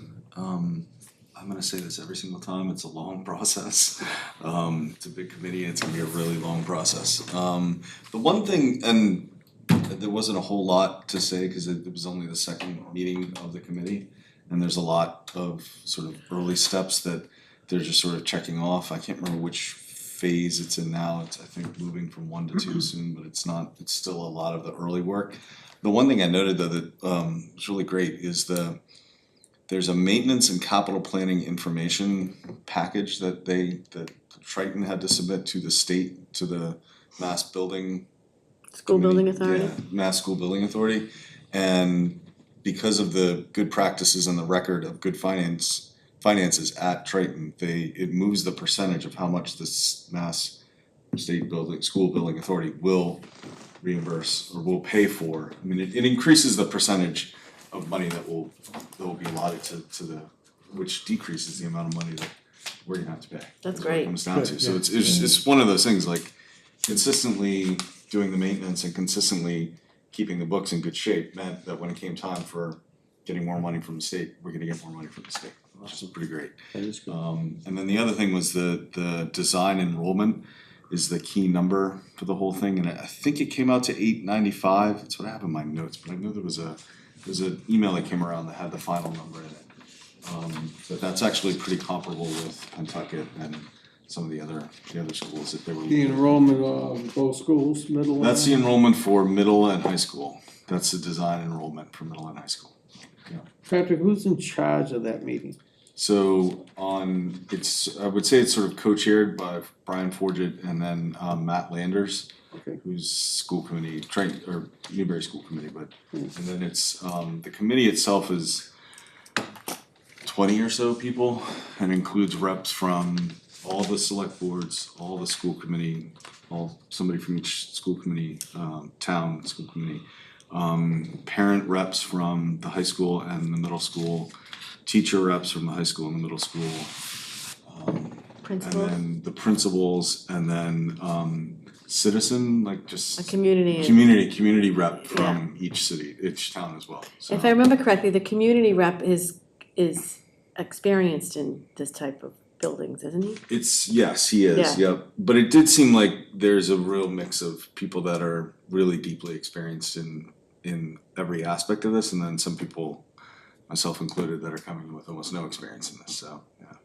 I'm gonna say this every single time, it's a long process. It's a big committee, it's gonna be a really long process. The one thing, and there wasn't a whole lot to say, cause it was only the second meeting of the committee. And there's a lot of sort of early steps that they're just sort of checking off. I can't remember which phase it's in now. It's, I think, moving from 1 to 2 soon, but it's not, it's still a lot of the early work. The one thing I noted though that was really great is there's a maintenance and capital planning information package that Triton had to submit to the state, to the Mass Building School Building Committee. Authority. Yeah, Mass School Building Authority. And because of the good practices and the record of good finances at Triton, it moves the percentage of how much this Mass School Building Authority will reimburse or will pay for. I mean, it increases the percentage of money that will be allotted to the, which decreases the amount of money that we're gonna have to pay. That's what it great. comes down to, Good, so yeah. it's one of those things, like consistently doing the maintenance and consistently keeping the books in good shape meant that when it came time for getting more money from the state, we're gonna get more money from the state, which is pretty great. That is good. And then the other thing was the design enrollment is the key number for the whole thing, and I think it came out to 895, that's what I have in my notes, but I know there was an email that came around that had the final number in it. But that's actually pretty comparable with Pentucket and some of the other schools that they were. The enrollment of both schools, middle and. That's the enrollment for middle and high school, that's the design enrollment for middle and high school. Patrick, who's in charge of that meeting? So I would say it's sort of co-chaired by Brian Forget and then Matt Landers, Okay. who's school committee, or Newbury School Committee, but, and then it's, the committee itself is 20 or so people and includes reps from all the select boards, all the school committee, somebody from each school committee, town school committee, parent reps from the high school and the middle school, teacher reps from the high school and the middle school, Principals, and then the principals, and then citizen, like just a community. community rep from each town as well. So If I remember correctly, the community rep is experienced in this type of buildings, isn't he? yes, he is, Yeah. yep. But it did seem like there's a real mix of people that are really deeply experienced in every aspect of this, and then some people, myself included, that are coming with almost no experience in this, so, yeah.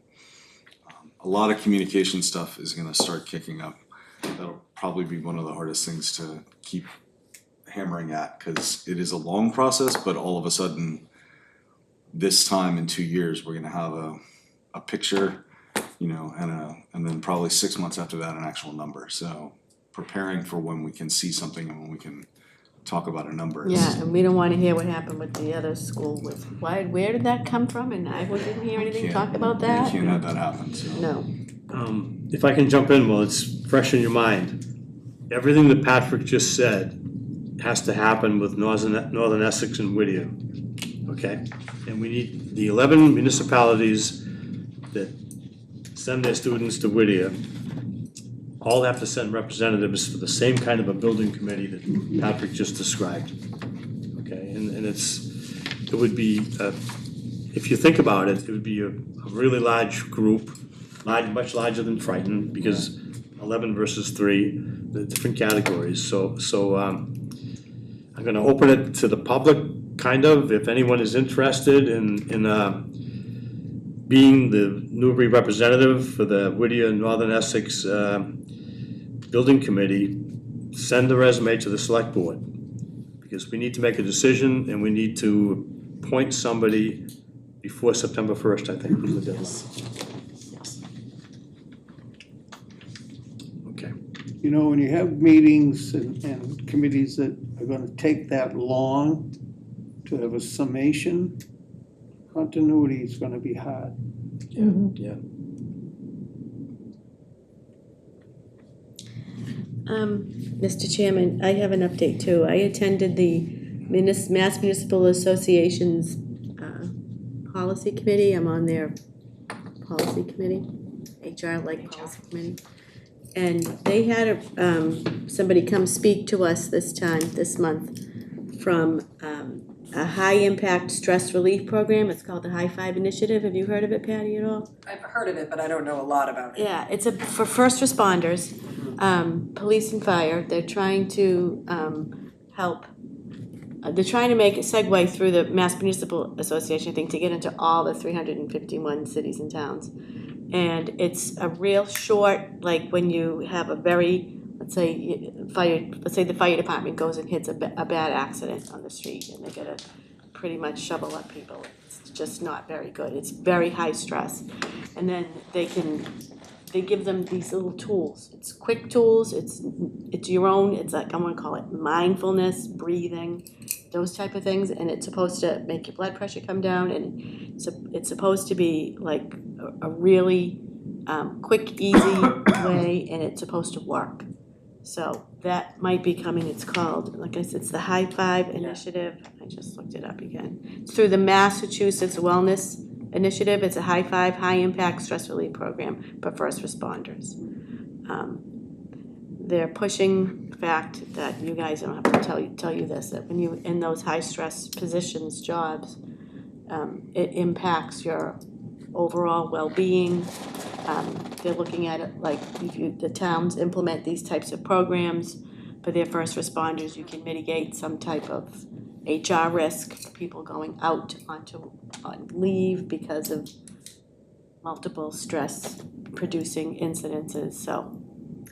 A lot of communication stuff is gonna start kicking up. That'll probably be one of the hardest things to keep hammering at, cause it is a long process, but all of a sudden, this time in 2 years, we're gonna have a picture, you know, and then probably 6 months after that, an actual number, so preparing for when we can see something and when we can talk about a number is. Yeah, and we don't wanna hear what happened with the other school with, where did that come from? And I didn't hear anything talk about that. You can't have that happen, so. No. If I can jump in while it's fresh in your mind, everything that Patrick just said has to happen with Northern Essex and Whittier, okay? And we need the 11 municipalities that send their students to Whittier, all have to send representatives for the same kind of a building committee that Patrick just described. Okay, and it would be, if you think about it, it would be a really large group, much larger than Triton, because 11 versus 3, the different categories, so I'm gonna open it to the public, kind of, if anyone is interested in being the Newbury representative for the Whittier Northern Essex Building Committee, send the resume to the select board. Because we need to make a decision and we need to appoint somebody before September 1st, I think, was the deadline. Okay. You know, when you have meetings and committees that are gonna take that long to have a summation, continuity is gonna be hard. Yeah. Mr. Chairman, I have an update too. I attended the Mass Municipal Association's policy committee. I'm on their policy committee, HR policy committee. And they had somebody come speak to us this month, from a high-impact stress relief program. It's called the High Five Initiative. Have you heard of it, Patty, at all? I've heard of it, but I don't know a lot about it. Yeah, it's for first responders, police and fire. They're trying to help. They're trying to make a segue through the Mass Municipal Association thing to get into all the 351 cities and towns. And it's a real short, like when you have a very, let's say the fire department goes and hits a bad accident on the street and they gotta pretty much shovel up people. It's just not very good. It's very high stress. And then they give them these little tools. It's quick tools, it's your own, it's like, I'm gonna call it mindfulness, breathing, those type of things, and it's supposed to make your blood pressure come down, and it's supposed to be like a really quick, easy way, and it's supposed to work. So that might be coming, it's called, like I said, it's the High Five Initiative. I just looked it up again. It's through the Massachusetts Wellness Initiative. It's a High Five, high impact stress relief program for first responders. They're pushing the fact that you guys don't have to tell you this, that when you in those high stress positions, jobs, it impacts your overall well-being. They're looking at it like if the towns implement these types of programs for their first responders, you can mitigate some type of HR risk, people going out on leave because of multiple stress-producing incidences, so.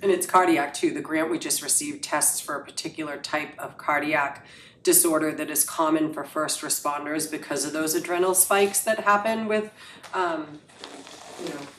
And it's cardiac too. The grant we just received tests for a particular type of cardiac disorder that is common for first responders because of those adrenal spikes that happen with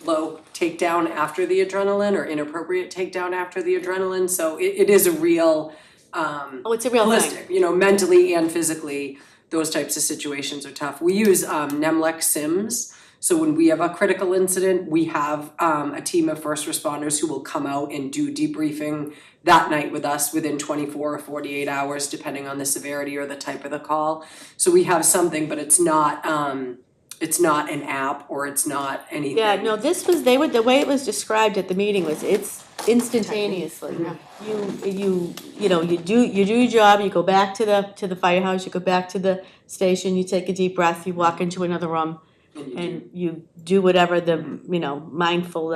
low takedown after the adrenaline or inappropriate takedown after the adrenaline. So it is a real it's a real holistic, thing. Mentally and physically, those types of situations are tough. We use NEMLEC Sims. So when we have a critical incident, we have a team of first responders who will come out and do debriefing that night with us within 24 or 48 hours, depending on the severity or the type of the call. So we have something, but it's not an app or it's not anything. Yeah, no, the way it was described at the meeting was it's instantaneously. You do your job, you go back to the firehouse, you go back to the station, you take a deep breath, you walk into another room, and you do whatever the, mindful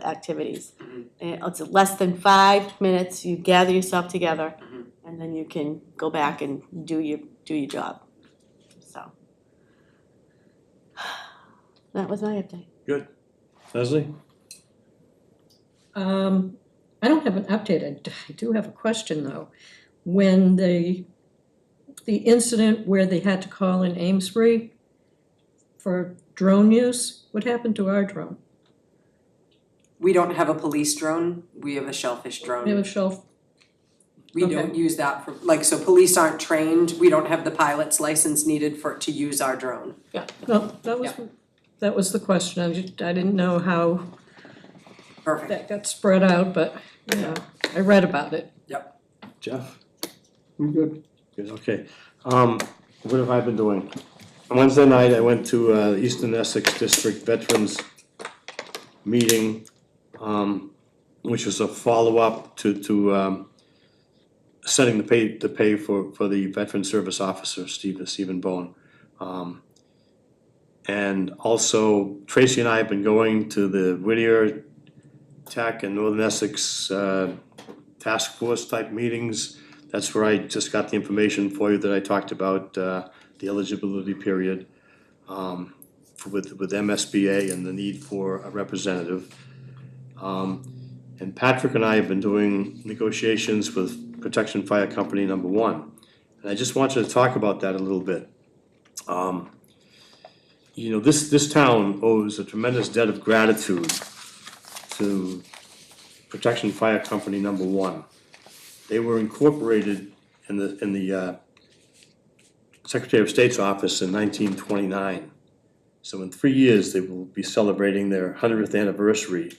activities. And it's less than 5 minutes, you gather yourself together, and then you can go back and do your job, so. That was my update. Good. Leslie? I don't have an update. I do have a question though. When the incident where they had to call in Amesbury for drone use, what happened to our drone? We don't have a police drone, we have a shellfish drone. We have a shelf. We don't use that for, like, so police aren't trained, we don't have the pilot's license needed to use our drone. Yeah, no, that was the question. I didn't know how Perfect. that got spread out, but, yeah, I read about it. Jeff? I'm good. Good, okay. What have I been doing? On Wednesday night, I went to Eastern Essex District Veterans Meeting, which was a follow-up to setting the pay for the Veteran Service Officer, Stephen Bone. And also Tracy and I have been going to the Whittier Tech and Northern Essex task force type meetings. That's where I just got the information for you that I talked about, the eligibility period with MSBA and the need for a representative. And Patrick and I have been doing negotiations with Protection Fire Company number 1. And I just wanted to talk about that a little bit. You know, this town owes a tremendous debt of gratitude to Protection Fire Company number 1. They were incorporated in the Secretary of State's office in 1929. So in 3 years, they will be celebrating their 100th anniversary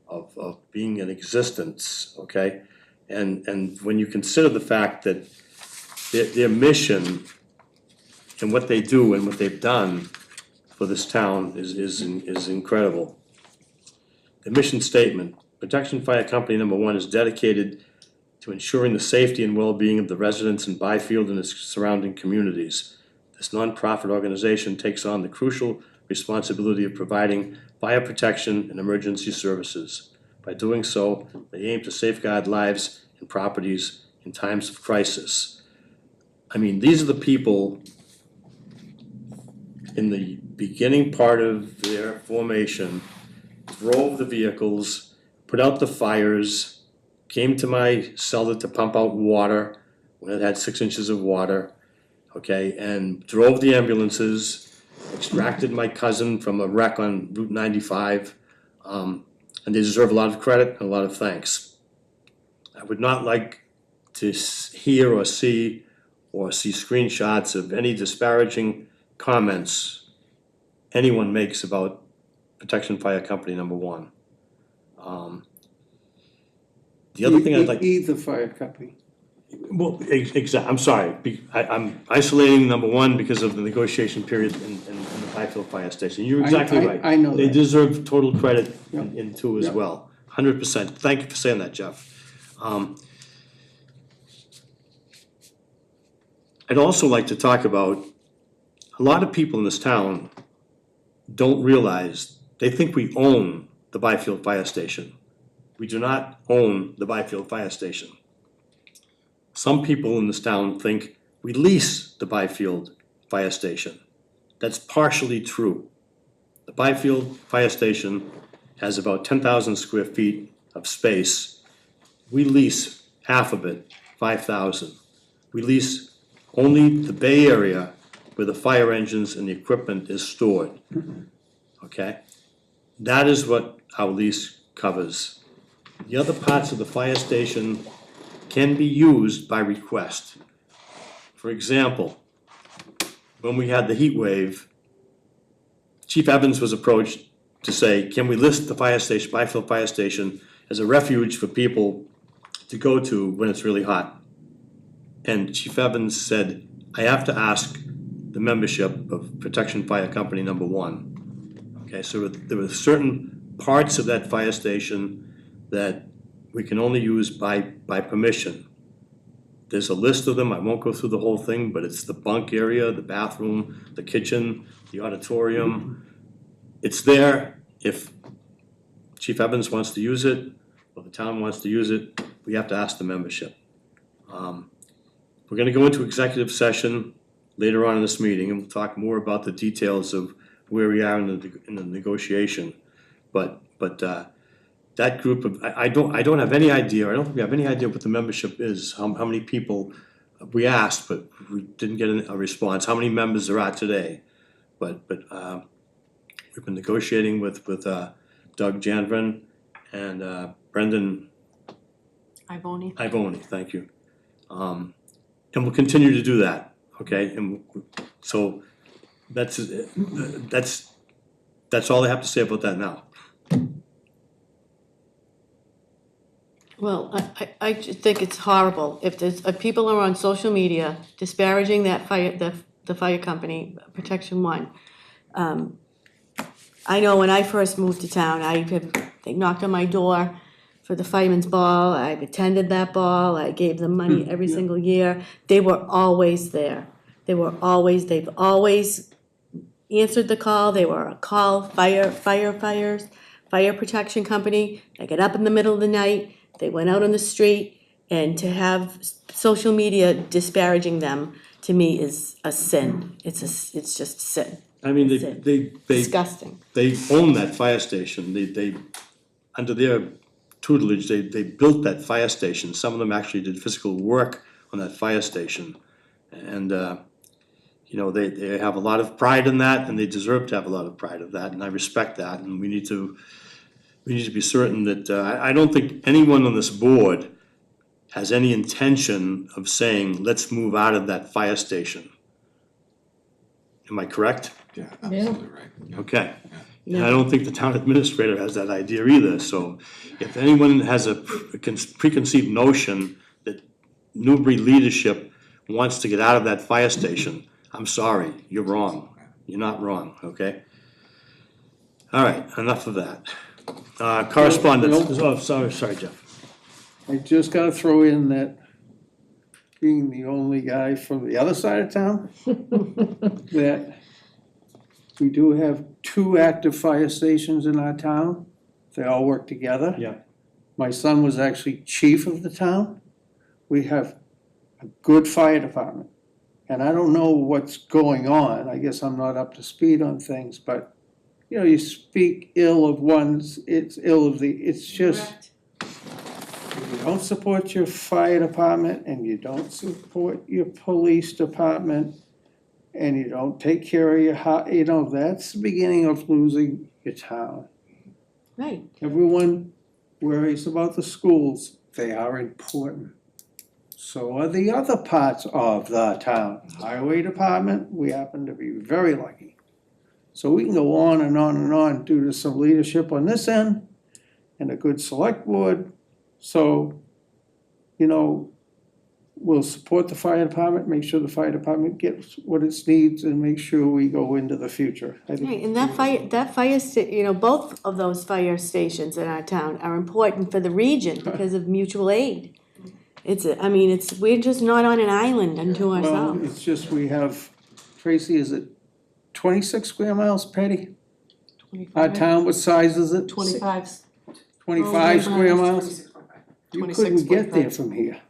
of being in existence, okay? And when you consider the fact that their mission and what they do and what they've done for this town is incredible. The mission statement, Protection Fire Company number 1 is dedicated to ensuring the safety and well-being of the residents in Byfield and its surrounding communities. This nonprofit organization takes on the crucial responsibility of providing fire protection and emergency services. By doing so, they aim to safeguard lives and properties in times of crisis. I mean, these are the people in the beginning part of their formation, drove the vehicles, put out the fires, came to my cellar to pump out water when it had 6 inches of water, okay, and drove the ambulances, extracted my cousin from a wreck on Route 95, and they deserve a lot of credit and a lot of thanks. I would not like to hear or see screenshots of any disparaging comments anyone makes about Protection Fire Company number 1. The other thing I'd like. Either fire company. Well, I'm sorry, I'm isolating number 1 because of the negotiation period in the Byfield Fire Station. You're exactly right. I know They that. deserve total credit Yep. in 2 as Yep. well, 100%. Thank you for saying that, Jeff. I'd also like to talk about, a lot of people in this town don't realize, they think we own the Byfield Fire Station. We do not own the Byfield Fire Station. Some people in this town think we lease the Byfield Fire Station. That's partially true. The Byfield Fire Station has about 10,000 square feet of space. We lease half of it, 5,000. We lease only the Bay Area where the fire engines and the equipment is stored, okay? That is what our lease covers. The other parts of the fire station can be used by request. For example, when we had the heat wave, Chief Evans was approached to say, can we list the fire station, Byfield Fire Station, as a refuge for people to go to when it's really hot? And Chief Evans said, I have to ask the membership of Protection Fire Company number 1. Okay, so there were certain parts of that fire station that we can only use by permission. There's a list of them, I won't go through the whole thing, but it's the bunk area, the bathroom, the kitchen, the auditorium. It's there if Chief Evans wants to use it, or the town wants to use it, we have to ask the membership. We're gonna go into executive session later on in this meeting, and we'll talk more about the details of where we are in the negotiation. But that group of, I don't have any idea, I don't think we have any idea what the membership is, how many people we asked, but we didn't get a response, how many members there are today. But we've been negotiating with Doug Janvin, and Brendan Ivoni. Ivoni, thank you. And we'll continue to do that, okay? And so that's all I have to say about that now. Well, I just think it's horrible if there's, if people are on social media disparaging that fire, the fire company, Protection One. I know when I first moved to town, they knocked on my door for the fireman's ball, I've attended that ball, I gave them money every single year. They were always there. They've always answered the call, they were a call, fire protection company. They get up in the middle of the night, they went out on the street, and to have social media disparaging them, to me, is a sin. It's just a sin. I mean, they Disgusting. they own that fire station, they, under their tutelage, they built that fire station, some of them actually did physical work on that fire station. And, you know, they have a lot of pride in that, and they deserve to have a lot of pride of that, and I respect that, and we need to be certain that, I don't think anyone on this board has any intention of saying, let's move out of that fire station. Am I correct? Yeah, absolutely right. Okay. And I don't think the town administrator has that idea either, so if anyone has a preconceived notion that Newbury leadership wants to get out of that fire station, I'm sorry, you're wrong. You're not wrong, okay? All right, enough of that. Correspondence, oh, sorry, Jeff. I just gotta throw in that being the only guy from the other side of town, that we do have 2 active fire stations in our town. They all work together. Yeah. My son was actually chief of the town. We have a good fire department. And I don't know what's going on. I guess I'm not up to speed on things, but, you know, you speak ill of one's, it's ill of the, it's just, if you don't support your fire department and you don't support your police department and you don't take care of your, you know, that's the beginning of losing your town. Right. Everyone worries about the schools, they are important. So are the other parts of the town. Highway department, we happen to be very lucky. So we can go on and on and on due to some leadership on this end and a good select board. So, you know, we'll support the fire department, make sure the fire department gets what it needs, and make sure we go into the future. I think- Right, and you know, both of those fire stations in our town are important for the region because of mutual aid. We're just not on an island unto Well, ourselves. it's just we have, Tracy, is it 26 square miles, Patty? Our town, what size is it? 25. 25 square miles? 26.5. You couldn't get there from here.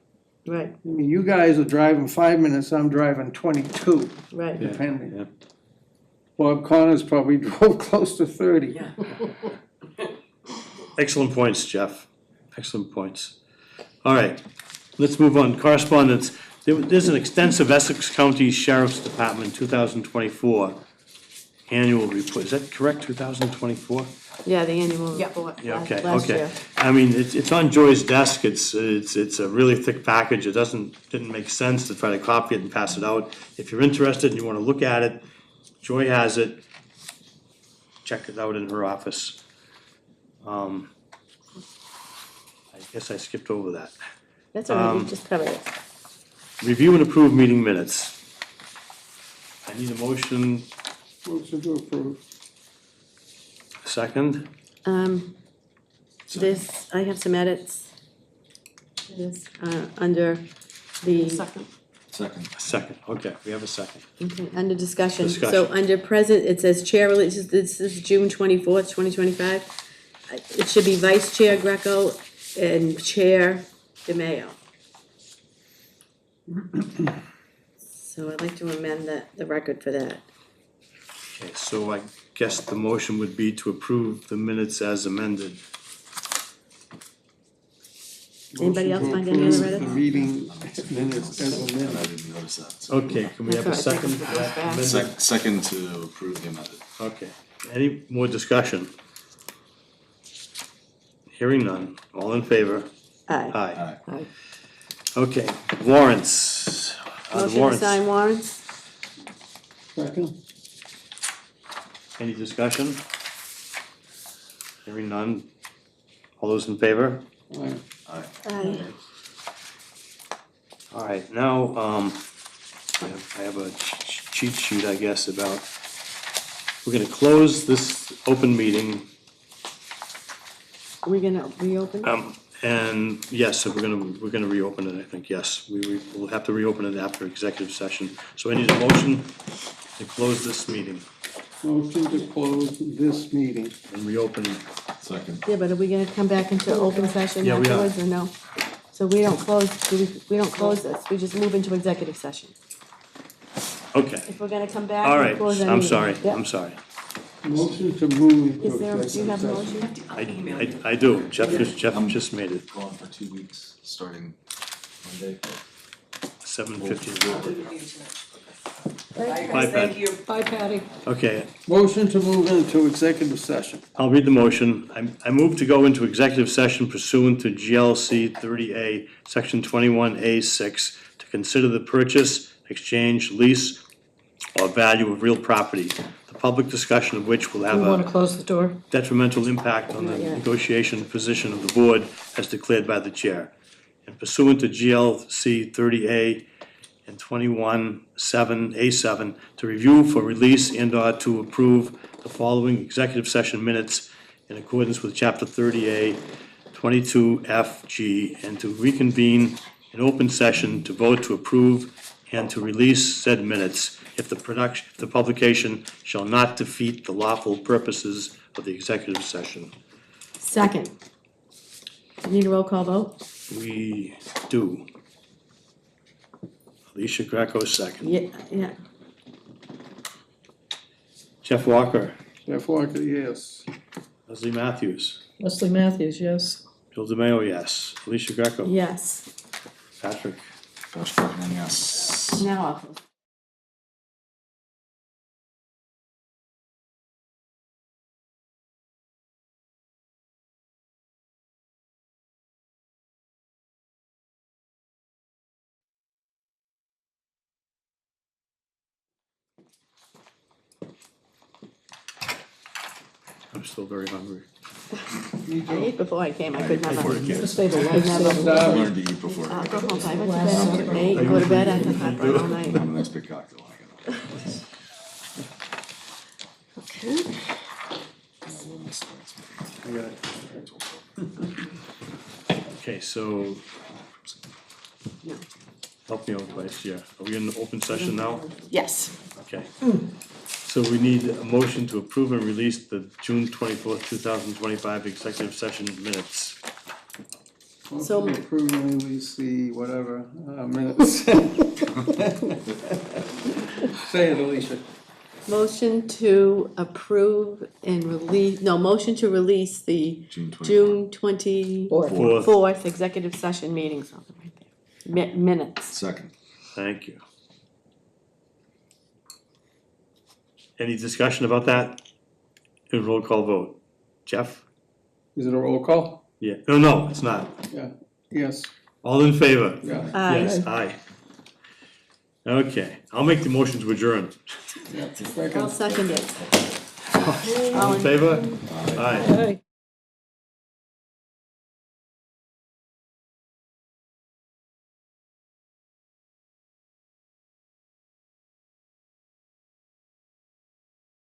Right, I mean, you guys are driving 5 minutes, I'm driving 22, right. depending. Yeah. Bob Connors probably drove close to 30. Excellent points, Jeff. Excellent points. All right, let's move on. Correspondence. There's an extensive Essex County Sheriff's Department 2024 annual report. Is that correct, 2024? Yeah, the annual Yeah. report Yeah, last okay, last okay. year. I mean, it's on Joy's desk. It's a really thick package. It didn't make sense to try to copy it and pass it out. If you're interested and you wanna look at it, Joy has it. Check it out in her office. I guess I skipped over that. That's all right, we just covered it. Review and approve meeting minutes. I need a motion, Motion to approve. second. This, I have some edits. to This, under the. Second. Second, okay, we have a second. Okay, under discussion, so Discussion. under present, it says chair, this is June 24th, 2025. It should be vice chair Greco and chair DeMayo. So I'd like to amend the record for that. Okay, so I guess the motion would be to approve the minutes as amended. Anybody else Motion to find any other approve edits? The meeting minutes as I amended. didn't notice that. So. Okay, can we have a That's all right, second? take for it that back. amendment? Second to approve the amended. Okay, any more discussion? Hearing none, all in favor? Aye. Aye. Aye. Okay, warrants. The Motion to warrants. sign warrants? Second? Any discussion? Hearing none, all those in favor? Aye. Aye. All right, now, I have a cheat sheet, I guess, about, we're gonna close this open meeting, Are we gonna reopen? and yes, so we're gonna reopen it, I think, yes. We'll have to reopen it after executive session. So I need a motion to close this meeting Motion to close this meeting. and reopen. Second. Yeah, but are we gonna come back into open session Yeah, we are. afterwards or no? So we don't close, we don't close this, we just move into executive session. Okay, If we're gonna come back, all we'll right, close our I'm meeting. sorry, Yep. I'm sorry. Motion to move Is into there, do you have a executive session. motion? I do, Jeff just made it, Gone for 2 weeks, starting Monday. 7:15. Bye, Bye, Pat. thank you. Bye, Patty. Okay, Motion to move into executive session. I'll read the motion. I move to go into executive session pursuant to GLC 30A, Section 21A6, to consider the purchase, exchange, lease, or value of real property, the public discussion of which will Do have you wanna a close the door? detrimental impact on the Not yet. negotiation position of the board as declared by the chair. And pursuant to GLC 30A and 21-7A7, to review for release and/or to approve the following executive session minutes in accordance with Chapter 30A, 22F, G, and to reconvene in open session to vote to approve and to release said minutes if the publication shall not defeat the lawful purposes of the executive session. Second. Need a roll call vote? We do. Alicia Greco, second. Yeah. Jeff Walker, Jeff Walker, yes. Leslie Matthews, Leslie Matthews, yes. Bill DeMayo, yes. Alicia Greco. Yes. Patrick. Josh Groban, yes. Now I'll close. I'm still very hungry. I ate before I came, I couldn't have Before a. it came. Let's say the Couldn't have last. a- I learned to eat before. I'll go home, I went to bed at 8, go to bed, I had heartburn all night. I'm the next big cocktail I got. I got it. Okay, so. Help me out, Vice Chair. Are we in the open session now? Yes. Okay. So we need a motion to approve and release the June 24th, 2025 executive session minutes. So- Motion to approve and release the whatever, minutes. Say it, Alicia. Motion to approve and release, no, motion to release the June 24th. June 24th Fourth. executive session meeting, something right there. Minutes. Second. Thank you. Any discussion about that? A roll call vote. Jeff? Is it a roll call? Yeah, no, it's not. Yeah, yes, All in favor? yeah. Aye. Yes, aye. Okay, I'll make the motion to adjourn. Yeah, I'll second. second it. All in favor? Aye. Aye.